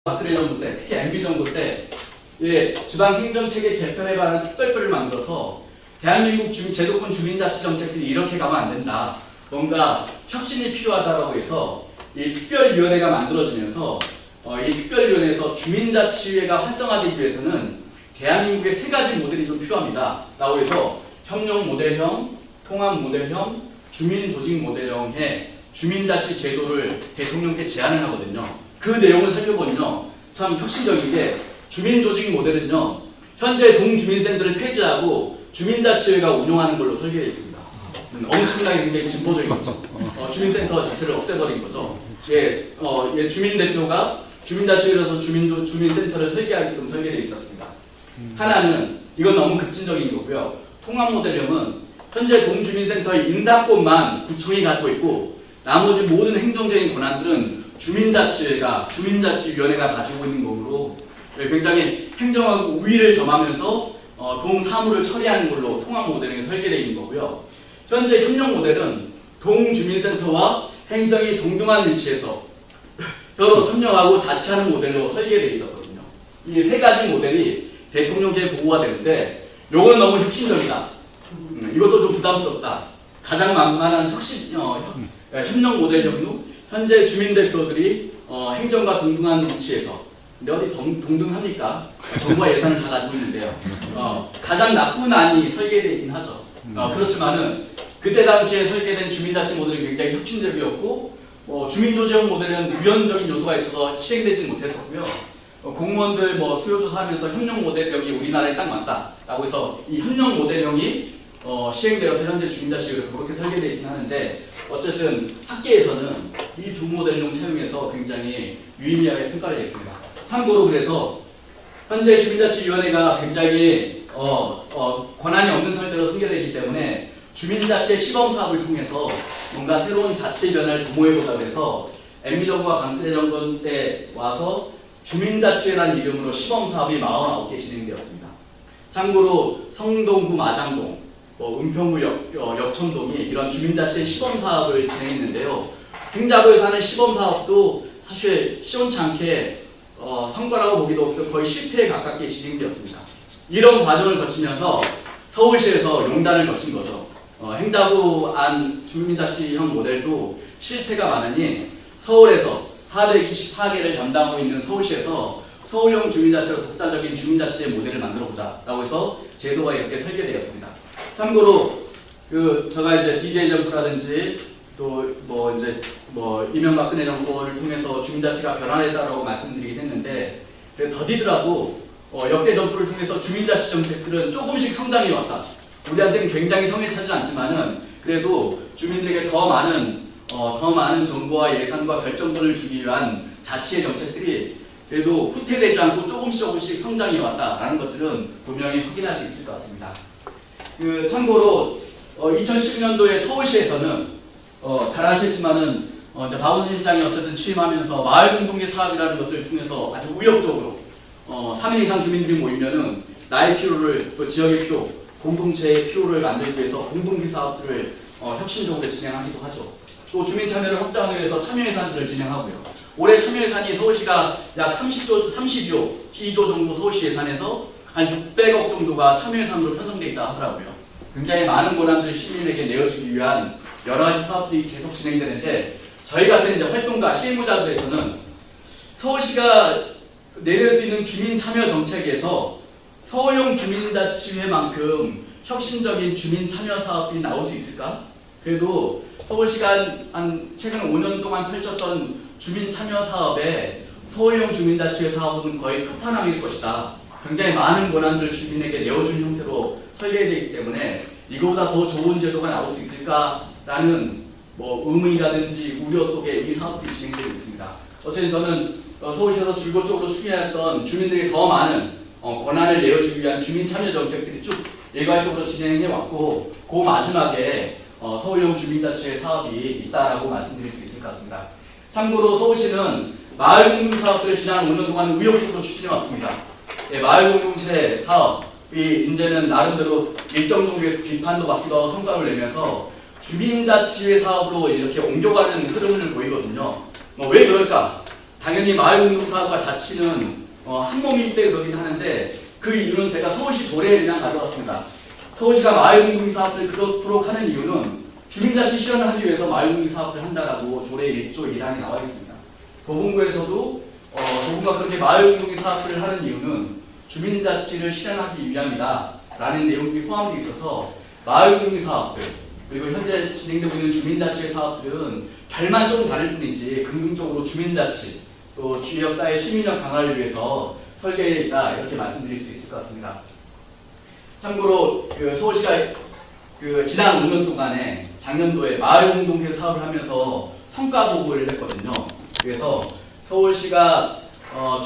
박근혜 정부 때, 특히 MB 정부 때 지방행정체계 개편에 관한 특별법을 만들어서 대한민국 제도권 주민자치 정책들이 이렇게 가면 안 된다. 뭔가 혁신이 필요하다고 해서 이 특별위원회가 만들어지면서 이 특별위원회에서 주민자치회가 활성화되기 위해서는 대한민국의 세 가지 모델이 좀 필요합니다. 라고 해서 협력 모델형, 통합 모델형, 주민조직 모델형의 주민자치 제도를 대통령께 제안을 하거든요. 그 내용을 살펴보면요. 참 혁신적인 게 주민조직 모델은요. 현재 동주민센터를 폐지하고 주민자치회가 운영하는 걸로 설계되어 있습니다. 엄청나게 굉장히 진보적인 거죠. 주민센터 자체를 없애버린 거죠. 주민대표가 주민자치회에서 주민센터를 설계하게끔 설계되어 있었습니다. 하나는 이건 너무 급진적인 거고요. 통합 모델형은 현재 동주민센터의 인사권만 구청이 가지고 있고 나머지 모든 행정적인 권한들은 주민자치위원회가 가지고 있는 거므로 굉장히 행정하고 우위를 점하면서 동사무를 처리하는 걸로 통합 모델이 설계되어 있는 거고요. 현재 협력 모델은 동주민센터와 행정이 동등한 위치에서 서로 협력하고 자치하는 모델로 설계되어 있었거든요. 이 세 가지 모델이 대통령께 보고가 되는데 요거는 너무 혁신적이다. 이것도 좀 부담스럽다. 가장 만만한 협력 모델형도 현재 주민대표들이 행정과 동등한 위치에서 근데 어디 동등합니까? 정부가 예산을 다 가지고 있는데요. 가장 나쁜 안이 설계되긴 하죠. 그렇지만은 그때 당시에 설계된 주민자치 모델이 굉장히 혁신적이었고 주민조직 모델은 유연적인 요소가 있어서 시행되지 못했었고요. 공무원들 수요조사하면서 협력 모델형이 우리나라에 딱 맞다라고 해서 이 협력 모델형이 시행되어서 현재 주민자치가 그렇게 설계되어 있긴 하는데 어쨌든 학계에서는 이 두 모델용 채용해서 굉장히 유의미하게 평가를 했습니다. 참고로 그래서 현재 주민자치위원회가 굉장히 권한이 없는 상태로 설계되기 때문에 주민자치의 시범사업을 통해서 뭔가 새로운 자치 변화를 도모해보자고 해서 MB정부가 박근혜 정권 때 와서 주민자치회라는 이름으로 시범사업이 49개 진행되었습니다. 참고로 성동구 마장동, 은평구 역천동이 이런 주민자치의 시범사업을 진행했는데요. 행자부에서 하는 시범사업도 사실 시원치 않게 성과라고 보기도 거의 실패에 가깝게 진행되었습니다. 이런 과정을 거치면서 서울시에서 용단을 거친 거죠. 행자부 안 주민자치형 모델도 실패가 많으니 서울에서 424개를 담당하고 있는 서울시에서 서울형 주민자치로 독자적인 주민자치의 모델을 만들어보자 라고 해서 제도가 이렇게 설계되었습니다. 참고로 제가 이제 DJ 정부라든지 또 이명박근혜 정부를 통해서 주민자치가 변화했다라고 말씀드리긴 했는데 더디더라도 역대 정부를 통해서 주민자치 정책들은 조금씩 성장해 왔다. 우리한테는 굉장히 성에 차지 않지만은 그래도 주민들에게 더 많은 정보와 예산과 결정권을 주기 위한 자치의 정책들이 그래도 후퇴되지 않고 조금씩 성장해 왔다라는 것들은 분명히 확인할 수 있을 것 같습니다. 참고로 2010년도에 서울시에서는 잘 아시지만은 박원순 시장이 어쨌든 취임하면서 마을 공동체 사업이라는 것들을 통해서 아주 우역적으로 3인 이상 주민들이 모이면은 나의 필요를 또 지역의 필요, 공동체의 필요를 만들기 위해서 공동기 사업들을 혁신적으로 진행하기도 하죠. 또 주민 참여를 확장하기 위해서 참여 예산들을 진행하고요. 올해 참여 예산이 서울시가 약 32조 정도 서울시 예산에서 한 600억 정도가 참여 예산으로 편성되어 있다 하더라고요. 굉장히 많은 권한들을 시민에게 내어주기 위한 여러 가지 사업들이 계속 진행되는데 저희 같은 이제 활동가 실무자들에서는 서울시가 내릴 수 있는 주민 참여 정책에서 서울형 주민자치회만큼 혁신적인 주민 참여 사업들이 나올 수 있을까? 그래도 서울시가 최근 5년 동안 펼쳤던 주민 참여 사업에 서울형 주민자치회 사업은 거의 끝판왕일 것이다. 굉장히 많은 권한들을 주민에게 내어주는 형태로 설계되기 때문에 이거보다 더 좋은 제도가 나올 수 있을까라는 의문이라든지 우려 속에 이 사업들이 진행되고 있습니다. 어쨌든 저는 서울시에서 줄거적으로 추진했던 주민들에게 더 많은 권한을 내어주기 위한 주민 참여 정책들이 쭉 일괄적으로 진행해 왔고 그 마지막에 서울형 주민자치회 사업이 있다라고 말씀드릴 수 있을 것 같습니다. 참고로 서울시는 마을 공동 사업들을 지난 5년 동안 의욕적으로 추진해 왔습니다. 마을 공동체 사업이 이제는 나름대로 일정 정도에서 비판도 받기도 하고 성과를 내면서 주민자치회 사업으로 이렇게 옮겨가는 흐름을 보이거든요. 왜 그럴까? 당연히 마을공동사업과 자치는 한 몸이기 때문에 그러긴 하는데 그 이유는 제가 서울시 조례를 그냥 가져왔습니다. 서울시가 마을공동사업을 그렇도록 하는 이유는 주민자치 실현을 하기 위해서 마을공동사업을 한다라고 조례 1조 1항에 나와 있습니다. 도봉구에서도 도봉구가 그렇게 마을공동사업을 하는 이유는 주민자치를 실현하기 위함이다 라는 내용이 포함되어 있어서 마을공동사업들 그리고 현재 진행되고 있는 주민자치의 사업들은 별만 좀 다를 뿐이지 긍정적으로 주민자치 또 지역사회 시민력 강화를 위해서 설계되어 있다 이렇게 말씀드릴 수 있을 것 같습니다. 참고로 서울시가 지난 5년 동안에 작년도에 마을공동체 사업을 하면서 성과 보고를 했거든요. 그래서 서울시가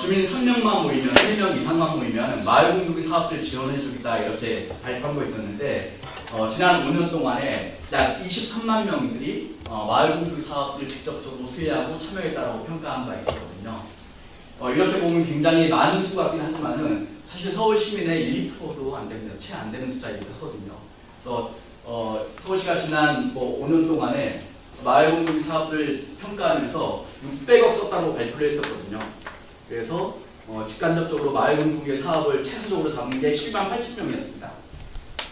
주민 3명만 모이면 3명 이상만 모이면 마을공동체 사업들 지원해주겠다 이렇게 발표한 거 있었는데 지난 5년 동안에 약 23만 명들이 마을공동체 사업들을 직접적으로 수혜하고 참여했다고 평가한 바가 있었거든요. 이렇게 보면 굉장히 많은 수 같긴 하지만은 사실 서울 시민의 1%도 안 됩니다. 채 안 되는 숫자이기도 하거든요. 그래서 서울시가 지난 5년 동안에 마을공동체 사업을 평가하면서 600억 썼다고 발표를 했었거든요. 그래서 직간접적으로 마을공동체 사업을 최소적으로 잡는 게 12만 8천 명이었습니다.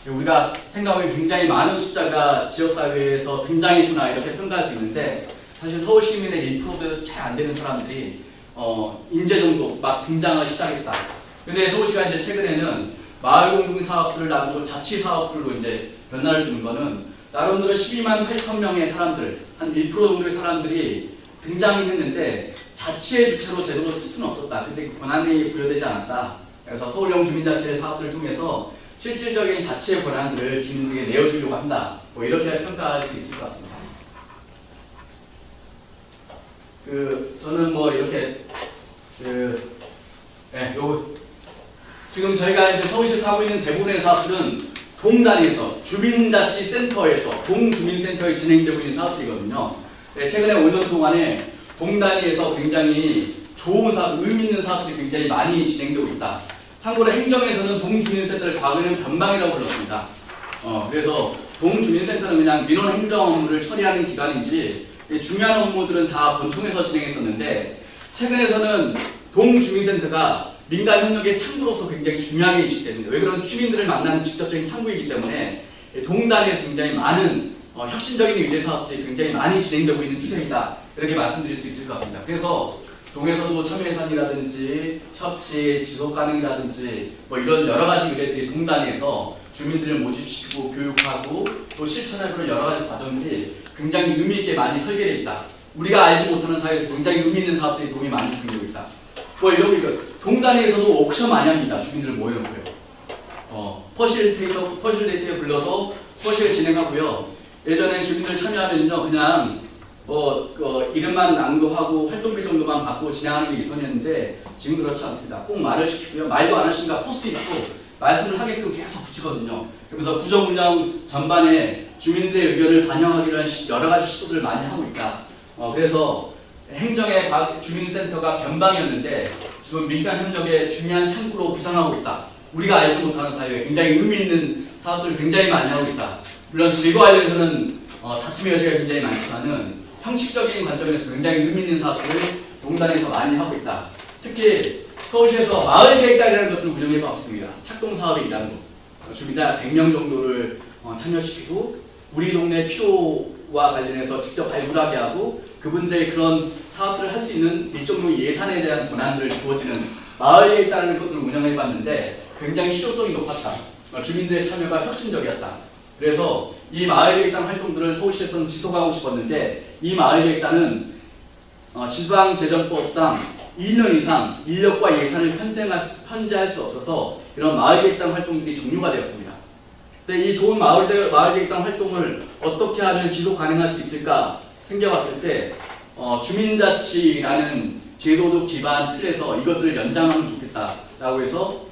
우리가 생각하면 굉장히 많은 숫자가 지역사회에서 등장했구나 이렇게 평가할 수 있는데 사실 서울 시민의 1%도 채 안 되는 사람들이 인재 정도 막 등장을 시작했다. 근데 서울시가 이제 최근에는 마을공동체 사업들을 놔두고 자치 사업들로 이제 변화를 주는 거는 나름대로 12만 8천 명의 사람들, 한 1% 정도의 사람들이 등장이 했는데 자치의 주체로 제도를 쓸 수는 없었다. 근데 그 권한이 부여되지 않았다. 그래서 서울형 주민자치의 사업들을 통해서 실질적인 자치의 권한들을 주민들에게 내어주려고 한다. 이렇게 평가할 수 있을 것 같습니다. 저는 이렇게 지금 저희가 이제 서울시에서 하고 있는 대부분의 사업들은 동단위에서 주민자치센터에서 동주민센터에 진행되고 있는 사업들이거든요. 최근에 5년 동안에 동단위에서 굉장히 좋은 사업, 의미 있는 사업들이 굉장히 많이 진행되고 있다. 참고로 행정에서는 동주민센터를 과거에는 변방이라고 불렀습니다. 그래서 동주민센터는 그냥 민원 행정 업무를 처리하는 기관인지 중요한 업무들은 다 본청에서 진행했었는데 최근에서는 동주민센터가 민간 협력의 창구로서 굉장히 중요하게 인식됩니다. 왜 그러면 주민들을 만나는 직접적인 창구이기 때문에 동단에서 굉장히 많은 혁신적인 의제 사업들이 굉장히 많이 진행되고 있는 추세이다. 이렇게 말씀드릴 수 있을 것 같습니다. 그래서 동에서도 참여예산이라든지 협치, 지속가능이라든지 이런 여러 가지 의제들이 동단에서 주민들을 모집시키고 교육하고 또 실천할 그런 여러 가지 과정들이 굉장히 의미 있게 많이 설계되어 있다. 우리가 알지 못하는 사회에서 굉장히 의미 있는 사업들이 도움이 많이 진행되고 있다. 이런 거 동단에서도 옥션 많이 합니다. 주민들을 모여놓고요. 퍼실데이터에 불러서 퍼실을 진행하고요. 예전에 주민들 참여하면요, 그냥 이름만 낭독하고 활동비 정도만 받고 진행하는 게 있었는데 지금 그렇지 않습니다. 꼭 말을 시키고요. 말도 안 하시니까 포스트 있고 말씀을 하게끔 계속 붙이거든요. 그러면서 구정 운영 전반에 주민들의 의견을 반영하기 위한 여러 가지 시도들을 많이 하고 있다. 그래서 행정의 주민센터가 변방이었는데 지금 민간협력의 중요한 창구로 구상하고 있다. 우리가 알지 못하는 사회에 굉장히 의미 있는 사업들을 굉장히 많이 하고 있다. 물론 질과 관련해서는 다툼의 여지가 굉장히 많지만은 형식적인 관점에서 굉장히 의미 있는 사업들을 동단에서 많이 하고 있다. 특히 서울시에서 마을계획단이라는 것들을 운영해 봤습니다. 착동 사업의 일환으로 주민들 100명 정도를 참여시키고 우리 동네 필요와 관련해서 직접 발굴하게 하고 그분들의 그런 사업들을 할 수 있는 일정도 예산에 대한 권한들을 주어지는 마을계획단이라는 것들을 운영해 봤는데 굉장히 실효성이 높았다. 주민들의 참여가 혁신적이었다. 그래서 이 마을계획단 활동들을 서울시에서는 지속하고 싶었는데 이 마을계획단은 지방재정법상 2년 이상 인력과 예산을 편제할 수 없어서 이런 마을계획단 활동들이 종료가 되었습니다. 근데 이 좋은 마을계획단 활동을 어떻게 하면 지속 가능할 수 있을까 생겨봤을 때 주민자치라는 제도적 기반 틀에서 이것들을 연장하면 좋겠다라고 해서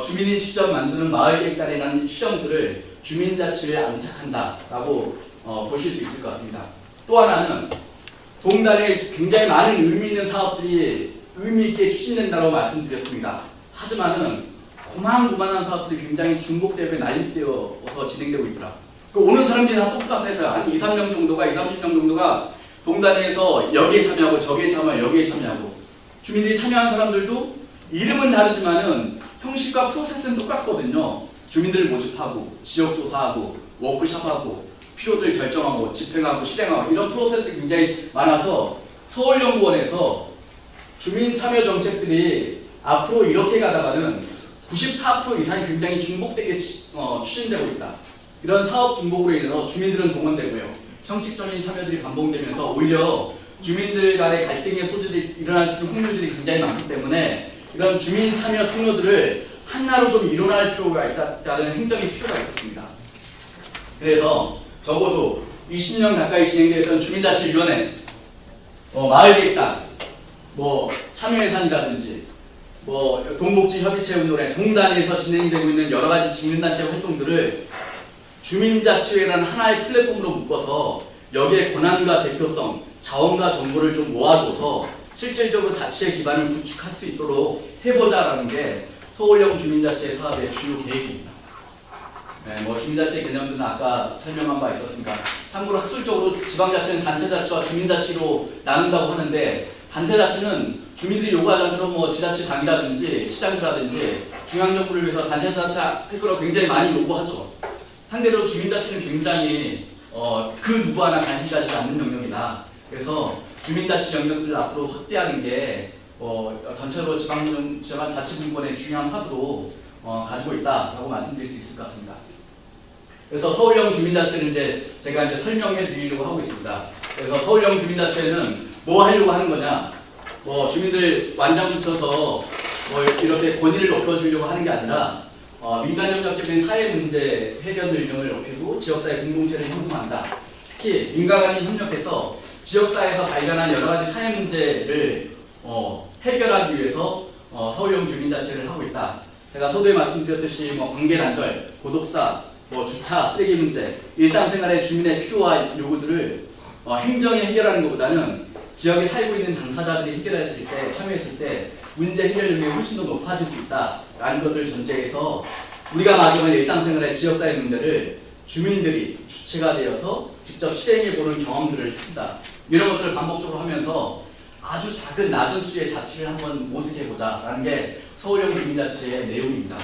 주민이 직접 만드는 마을계획단이라는 시험들을 주민자치에 안착한다라고 보실 수 있을 것 같습니다. 또 하나는 동단에 굉장히 많은 의미 있는 사업들이 의미 있게 추진된다고 말씀드렸습니다. 하지만은 고만고만한 사업들이 굉장히 중복되고 난립되어서 진행되고 있더라. 오는 사람들이 다 똑같아서요. 한 2, 30명 정도가 동단에서 여기에 참여하고 저기에 참여하고 여기에 참여하고 주민들이 참여한 사람들도 이름은 다르지만은 형식과 프로세스는 똑같거든요. 주민들을 모집하고 지역조사하고 워크숍하고 필요들 결정하고 집행하고 실행하고 이런 프로세스들이 굉장히 많아서 서울연구원에서 주민 참여 정책들이 앞으로 이렇게 가다가는 94% 이상이 굉장히 중복되게 추진되고 있다. 이런 사업 중복으로 인해서 주민들은 동원되고요. 형식적인 참여들이 반복되면서 오히려 주민들 간의 갈등의 소지들이 일어날 수 있는 확률들이 굉장히 많기 때문에 이런 주민 참여 통로들을 하나로 좀 일원할 필요가 있다는 행정의 필요가 있었습니다. 그래서 적어도 20년 가까이 진행되었던 주민자치위원회, 마을계획단, 참여예산이라든지, 동복지협의체운동회, 동단에서 진행되고 있는 여러 가지 직능단체 활동들을 주민자치회라는 하나의 플랫폼으로 묶어서 여기에 권한과 대표성, 자원과 정보를 좀 모아줘서 실질적으로 자치의 기반을 구축할 수 있도록 해보자라는 게 서울형 주민자치회 사업의 주요 계획입니다. 네, 주민자치의 개념들은 아까 설명한 바 있었습니다. 참고로 학술적으로 지방자치는 단체자치와 주민자치로 나눈다고 하는데 단체자치는 주민들이 요구하지 않도록 지자체장이라든지 시장이라든지 중앙정부를 위해서 단체자치 할 거라고 굉장히 많이 요구하죠. 상대로 주민자치는 굉장히 그 누구 하나 관심 가지지 않는 영역이다. 그래서 주민자치 영역들을 앞으로 확대하는 게 전체로 지방자치분권의 중요한 화두로 가지고 있다라고 말씀드릴 수 있을 것 같습니다. 그래서 서울형 주민자치를 제가 설명해 드리려고 하고 있습니다. 그래서 서울형 주민자치회는 뭐 하려고 하는 거냐? 주민들 완장 붙여서 이렇게 권위를 높여주려고 하는 게 아니라 민간협력적인 사회 문제 해결 능력을 높이고 지역사회 공동체를 형성한다. 특히 민간 간이 협력해서 지역사회에서 발견한 여러 가지 사회 문제를 해결하기 위해서 서울형 주민자치를 하고 있다. 제가 서두에 말씀드렸듯이 관계단절, 고독사, 주차, 쓰레기 문제, 일상생활의 주민의 필요와 요구들을 행정이 해결하는 것보다는 지역에 살고 있는 당사자들이 해결했을 때, 참여했을 때 문제 해결 능력이 훨씬 더 높아질 수 있다라는 것을 전제해서 우리가 마주하는 일상생활의 지역사회 문제를 주민들이 주체가 되어서 직접 실행해보는 경험들을 한다. 이런 것들을 반복적으로 하면서 아주 작은 낮은 수의 자치를 한번 모색해보자라는 게 서울형 주민자치의 내용입니다.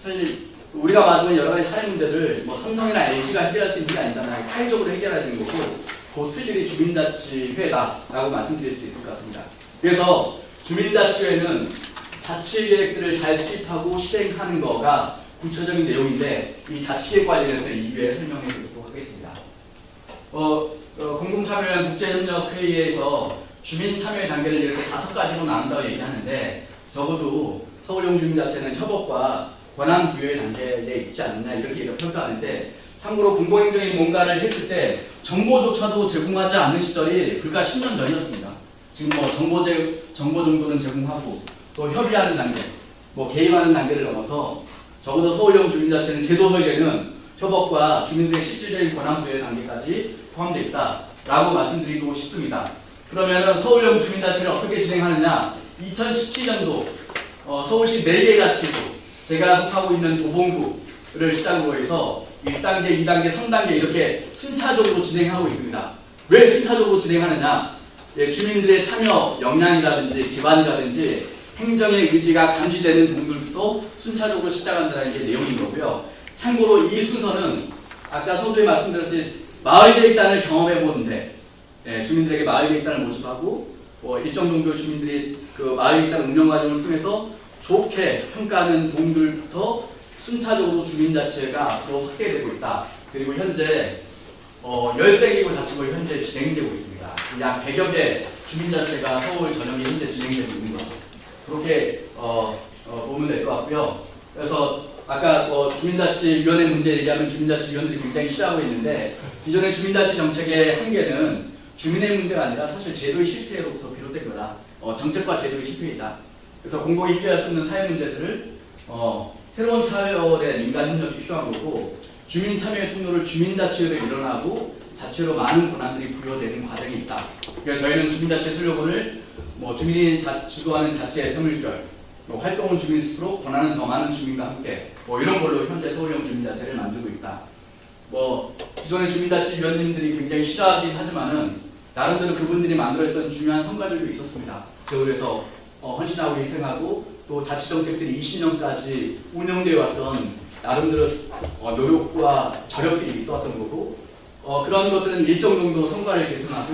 사실 우리가 마주하는 여러 가지 사회 문제를 삼성이나 LG가 해결할 수 있는 게 아니잖아요. 사회적으로 해결해야 되는 거고 그 틀들이 주민자치회다라고 말씀드릴 수 있을 것 같습니다. 그래서 주민자치회는 자치계획들을 잘 수립하고 실행하는 거가 구체적인 내용인데 이 자치계획 관련해서 2부에 설명해 드리도록 하겠습니다. 공동참여연 국제협력회의에서 주민참여의 단계를 이렇게 5가지로 나눈다고 얘기하는데 적어도 서울형 주민자치회는 협업과 권한 부여의 단계에 있지 않느냐 이렇게 평가하는데 참고로 공공행정이 뭔가를 했을 때 정보조차도 제공하지 않는 시절이 불과 10년 전이었습니다. 지금 정보 정도는 제공하고 또 협의하는 단계, 개입하는 단계를 넘어서 적어도 서울형 주민자치는 제도 설계는 협업과 주민들의 실질적인 권한 부여의 단계까지 포함되어 있다라고 말씀드리고 싶습니다. 그러면 서울형 주민자치를 어떻게 진행하느냐? 2017년도 서울시 4개 자치구, 제가 속하고 있는 도봉구를 시작으로 해서 1단계, 2단계, 3단계 이렇게 순차적으로 진행하고 있습니다. 왜 순차적으로 진행하느냐? 주민들의 참여 역량이라든지 기반이라든지 행정의 의지가 감지되는 부분들부터 순차적으로 시작한다는 게 내용인 거고요. 참고로 이 순서는 아까 서두에 말씀드렸듯이 마을계획단을 경험해 보는데 주민들에게 마을계획단을 모집하고 일정 정도 주민들이 그 마을계획단 운영 과정을 통해서 좋게 평가하는 동들부터 순차적으로 주민자치회가 앞으로 확대되고 있다. 그리고 현재 13개국 자치구가 현재 진행되고 있습니다. 약 100여 개 주민자치회가 서울 전역에 현재 진행되고 있는 거죠. 그렇게 보면 될 것 같고요. 그래서 아까 주민자치위원회 문제 얘기하면 주민자치위원들이 굉장히 싫어하고 있는데 기존의 주민자치 정책의 한계는 주민의 문제가 아니라 사실 제도의 실패로부터 비롯된 거다. 정책과 제도의 실패이다. 그래서 공공이 해결할 수 있는 사회 문제들을 새로운 차원의 민간 협력이 필요한 거고 주민 참여의 통로를 주민자치회로 일어나고 자치회로 많은 권한들이 부여되는 과정이 있다. 그래서 저희는 주민자치 슬로건을 주민이 주도하는 자치의 생물결, 활동은 주민 스스로, 권한은 더 많은 주민과 함께 이런 걸로 현재 서울형 주민자치를 만들고 있다. 기존의 주민자치위원님들이 굉장히 싫어하긴 하지만은 나름대로 그분들이 만들었던 중요한 성과들도 있었습니다. 그래서 헌신하고 희생하고 또 자치정책들이 20년까지 운영되어 왔던 나름대로 노력과 저력들이 있었던 거고 그런 것들은 일정 정도 성과를 계승하고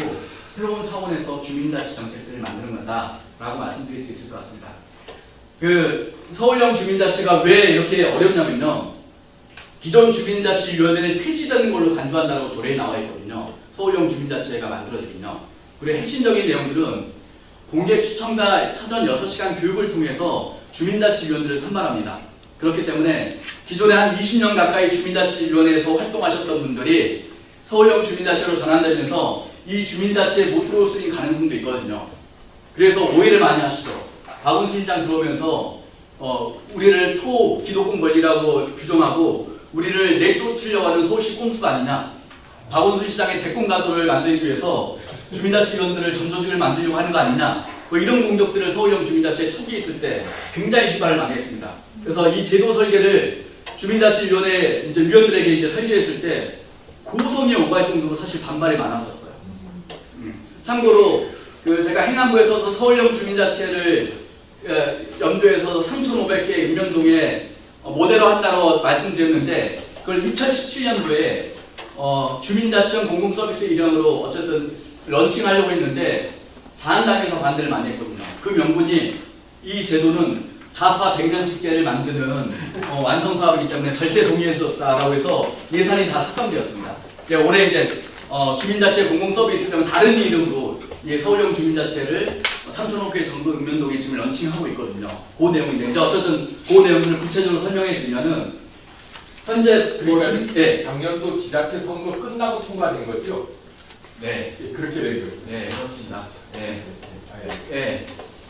새로운 차원에서 주민자치 정책들을 만드는 거다라고 말씀드릴 수 있을 것 같습니다. 그 서울형 주민자치가 왜 이렇게 어렵냐면요. 기존 주민자치위원회는 폐지되는 걸로 간주한다고 조례에 나와 있거든요. 서울형 주민자치회가 만들어지면요. 그리고 핵심적인 내용들은 공개 추천과 사전 6시간 교육을 통해서 주민자치위원들을 선발합니다. 그렇기 때문에 기존에 한 20년 가까이 주민자치위원회에서 활동하셨던 분들이 서울형 주민자치로 전환되면서 이 주민자치에 못 들어올 수 있는 가능성도 있거든요. 그래서 오해를 많이 하시죠. 박원순 시장 들어오면서 우리를 기독권 권리라고 규정하고 우리를 내쫓으려고 하는 서울시 꼼수가 아니냐. 박원순 시장의 대권가도를 만들기 위해서 주민자치위원들을 전조직을 만들려고 하는 거 아니냐. 뭐 이런 공격들을 서울형 주민자치에 초기에 있을 때 굉장히 비판을 많이 했습니다. 그래서 이 제도 설계를 주민자치위원회 위원들에게 설계했을 때 고성이 오갈 정도로 사실 반발이 많았었어요. 참고로 제가 행안부에 서서 서울형 주민자치회를 염두에서 3,500개 읍면동에 모델로 한다고 말씀드렸는데 그걸 2017년도에 주민자치형 공공서비스 일형으로 어쨌든 런칭하려고 했는데 자한당에서 반대를 많이 했거든요. 그 명분이 이 제도는 좌파 백년집계를 만드는 완성사업이기 때문에 절대 동의할 수 없다라고 해서 예산이 다 삭감되었습니다. 올해 이제 주민자치회 공공서비스랑 다른 이름으로 서울형 주민자치회를 3,500개 정도 읍면동에 지금 런칭하고 있거든요. 그 내용인데 이제 어쨌든 그 내용을 구체적으로 설명해 드리면은 현재 작년도 지자체 선거 끝나고 통과된 거죠? 네, 그렇게 된 거죠. 네, 그렇습니다. 네, 네.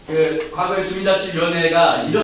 그 과거에 주민자치위원회가 이런